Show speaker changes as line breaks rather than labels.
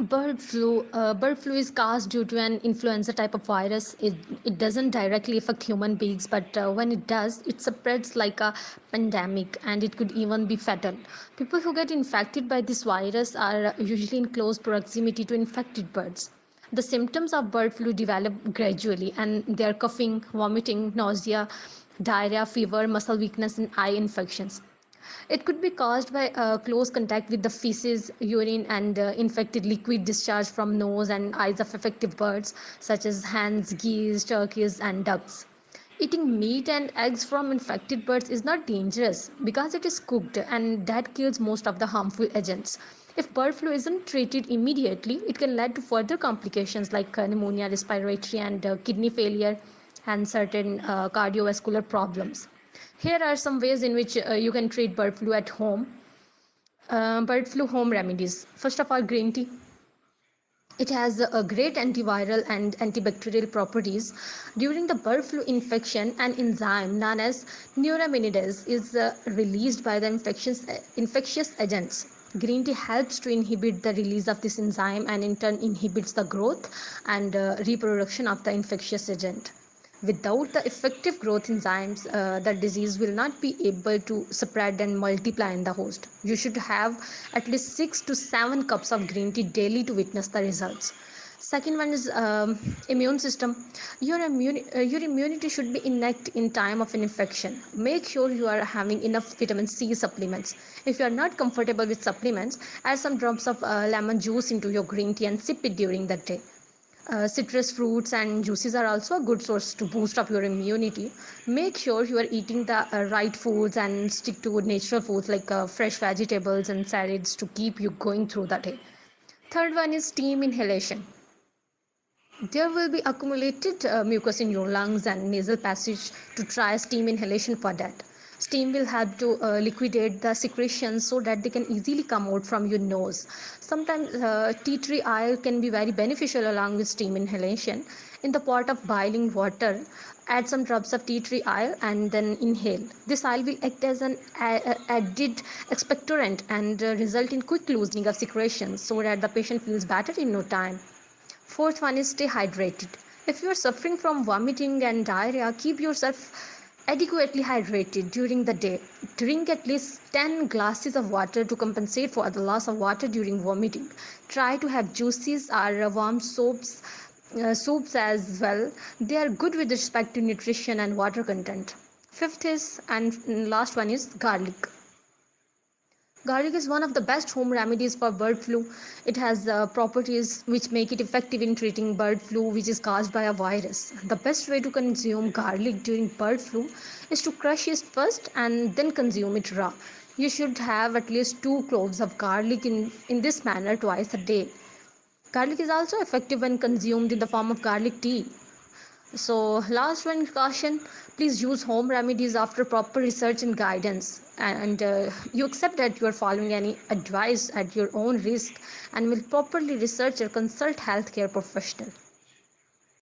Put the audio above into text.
Bird flu is caused due to an influenza type of virus. It doesn't directly affect human beings, but when it does, it spreads like a pandemic and it could even be fatal. People who get infected by this virus are usually in close proximity to infected birds. The symptoms of bird flu develop gradually, and they are coughing, vomiting, nausea, diarrhea, fever, muscle weakness, and eye infections. It could be caused by close contact with the feces, urine, and infected liquid discharged from nose and eyes of affected birds, such as hens, geese, turkeys, and ducks. Eating meat and eggs from infected birds is not dangerous because it is cooked and that kills most of the harmful agents. If bird flu isn't treated immediately, it can lead to further complications like pneumonia, respiratory, and kidney failure, and certain cardiovascular problems. Here are some ways in which you can treat bird flu at home. Bird flu home remedies. First of all, green tea. It has a great antiviral and antibacterial properties. During the bird flu infection, an enzyme known as neuraminidase is released by the infectious agents. Green tea helps to inhibit the release of this enzyme and in turn inhibits the growth and reproduction of the infectious agent. Without the effective growth enzymes, the disease will not be able to spread and multiply in the host. You should have at least 6 to 7 cups of green tea daily to witness the results. Second one is immune system. Your immunity should be intact in time of an infection. Make sure you are having enough vitamin C supplements. If you are not comfortable with supplements, add some drops of lemon juice into your green tea and sip it during the day. Citrus fruits and juices are also a good source to boost up your immunity. Make sure you are eating the right foods and stick to natural foods like fresh vegetables and salads to keep you going through the day. Third one is steam inhalation. There will be accumulated mucus in your lungs and nasal passage. To try steam inhalation for that. Steam will help to liquidate the secretions so that they can easily come out from your nose. Sometimes tea tree oil can be very beneficial along with steam inhalation. In the pot of boiling water, add some drops of tea tree oil and then inhale. This oil will act as an added expectorant and result in quick loosening of secretions so that the patient feels better in no time. Fourth one is stay hydrated. If you are suffering from vomiting and diarrhea, keep yourself adequately hydrated during the day. Drink at least 10 glasses of water to compensate for the loss of water during vomiting. Try to have juices or warm soups as well. They are good with respect to nutrition and water content. Fifth is, and last one is garlic. Garlic is one of the best home remedies for bird flu. It has properties which make it effective in treating bird flu, which is caused by a virus. The best way to consume garlic during bird flu is to crush it first and then consume it raw. You should have at least 2 cloves of garlic in this manner twice a day. Garlic is also effective when consumed in the form of garlic tea. So, last one caution, please use home remedies after proper research and guidance. And you accept that you are following any advice at your own risk and will properly research or consult healthcare professional.